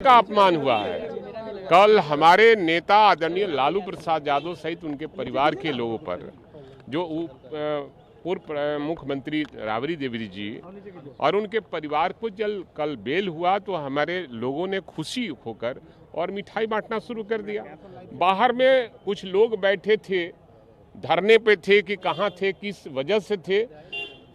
का अपमान हुआ है। कल हमारे नेता आदरणीय लालू प्रसाद यादव सहित उनके परिवार के लोगों पर, जो पूर्व मुख्यमंत्री राबड़ी देवी जी और उनके परिवार को जब कल बेल हुआ तो हमारे लोगों ने खुशी होकर और मिठाई बांटना शुरू कर दिया। बाहर में कुछ लोग बैठे थे, धरने पे थे कि कहाँ थे, किस वजह से थे।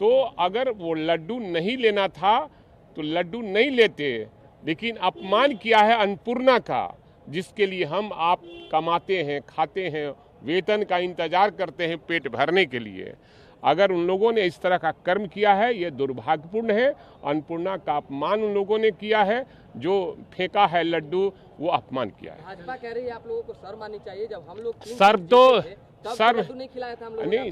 तो अगर वो लड्डू नहीं लेना था तो लड्डू नहीं लेते, लेकिन अपमान किया है अन्नपूर्णा का, जिसके लिए हम आप कमाते हैं, खाते हैं, वेतन का इंतजार करते हैं पेट भरने के लिए। अगर उन लोगों ने इस तरह का कर्म किया है, ये दुर्भाग्यपूर्ण है। अन्नपूर्णा का अपमान उन लोगों ने किया है, जो फेंका है लड्डू वो अपमान किया है। भाजपा कह रही है आप लोगों को शर्म आनी चाहिए, जब हम लोग शर्म तो नहीं खिलाया था हम लोग। नहीं,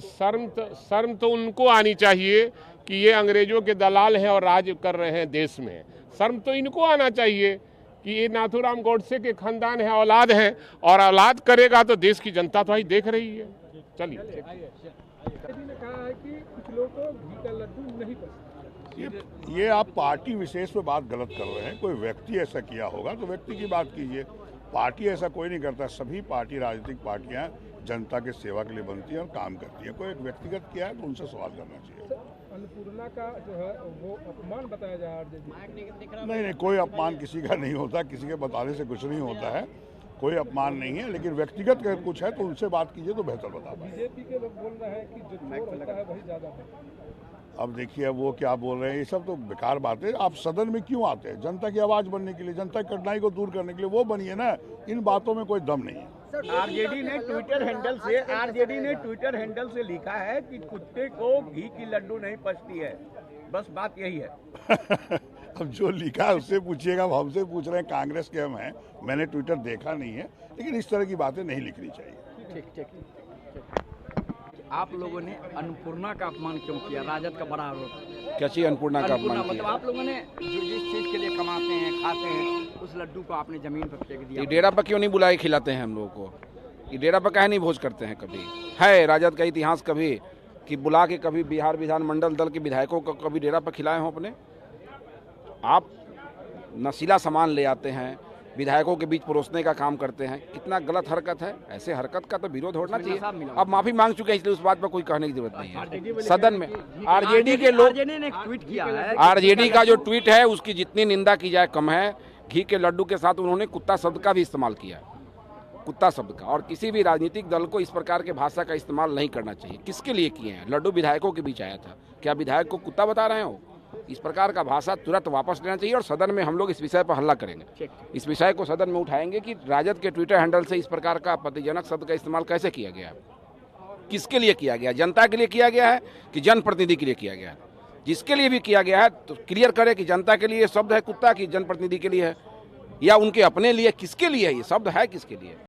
शर्म तो उनको आनी चाहिए कि ये अंग्रेजों के दलाल हैं और राज कर रहे हैं देश में। शर्म तो इनको आना चाहिए कि ये नाथूराम गोडसे के खानदान है, औलाद है, और औलाद करेगा तो देश की जनता तो ही देख रही है। चलिए, कहा है कि कुछ लोग को घी का लड्डू नहीं पसंद। ये आप पार्टी विशेष पे बात गलत कर रहे हैं। कोई व्यक्ति ऐसा किया होगा तो व्यक्ति की बात कीजिए। पार्टी ऐसा कोई नहीं करता। सभी पार्टी, राजनीतिक पार्टियां जनता के सेवा के लिए बनती है और काम करती है। कोई एक व्यक्तिगत किया है तो उनसे सवाल करना चाहिए। अन्नपूर्णा का जो है वो अपमान बताया जा रहा है। नहीं, कोई अपमान किसी का नहीं होता, किसी के बताने से कुछ नहीं होता है, कोई अपमान नहीं है। लेकिन व्यक्तिगत अगर कुछ है तो उनसे बात कीजिए तो बेहतर बता पाएंगे। बीजेपी के लोग बोल रहे हैं कि जो चोर होता है वही ज्यादा है। अब देखिए वो क्या बोल रहे हैं, ये सब तो बेकार बात है। आप सदन में क्यों आते हैं? जनता की आवाज बनने के लिए, जनता की कठिनाई को दूर करने के लिए वो बनिए ना। इन बातों में कोई दम नहीं है। आरजेडी ने ट्विटर हैंडल से लिखा है कि कुत्ते को घी की लड्डू नहीं पचती है। बस बात यही है। अब जो लिखा है उससे पूछिएगा, अब हमसे पूछ रहे हैं। कांग्रेस के हम हैं, मैंने ट्विटर देखा नहीं है, लेकिन इस तरह की बातें नहीं लिखनी चाहिए। ठीक। आप लोगों ने अन्नपूर्णा का अपमान क्यों किया? राजद का बड़ा आरोप। क्या चीज अन्नपूर्णा का अपमान मतलब आप लोगों ने जो जिस चीज के लिए कमाते हैं, खाते हैं, उस लड्डू को आपने जमीन पर फेंक दिया। ये डेरा पर क्यों नहीं बुलाए खिलाते हैं हम लोगों को? ये डेरा पर काहे नहीं भोज करते हैं? कभी है राजद का इतिहास कभी कि बुला के कभी बिहार विधानमंडल दल के विधायकों को कभी डेरा पर खिलाए हों अपने? आप नशीला सामान ले आते हैं, विधायकों के बीच परोसने का काम करते हैं। कितना गलत हरकत है। ऐसे हरकत का तो विरोध होना चाहिए। अब माफी मांग चुके हैं, इसलिए उस बात पर कोई कहने की जरूरत नहीं है। सदन में आरजेडी के लोग, ने एक ट्वीट किया है, आरजेडी का जो ट्वीट है उसकी जितनी निंदा की जाए कम है। घी के लड्डू के साथ उन्होंने कुत्ता शब्द का भी इस्तेमाल किया, कुत्ता शब्द का। और किसी भी राजनीतिक दल को इस प्रकार के भाषा का इस्तेमाल नहीं करना चाहिए। किसके लिए किए हैं? लड्डू विधायकों के बीच आया था, क्या विधायक को कुत्ता बता रहे हो? इस प्रकार का भाषा तुरंत वापस लेना चाहिए और सदन में हम लोग इस विषय पर हल्ला करेंगे। इस विषय को सदन में उठाएंगे कि राजद के ट्विटर हैंडल से इस प्रकार का आपत्तिजनक शब्द का इस्तेमाल कैसे किया गया, किसके लिए किया गया? जनता के लिए किया गया है कि जनप्रतिनिधि के लिए किया गया है? जिसके लिए भी किया गया है तो क्लियर करे कि जनता के लिए शब्द है कुत्ता, कि जनप्रतिनिधि के लिए है, या उनके अपने लिए? किसके लिए ये शब्द है, किसके लिए?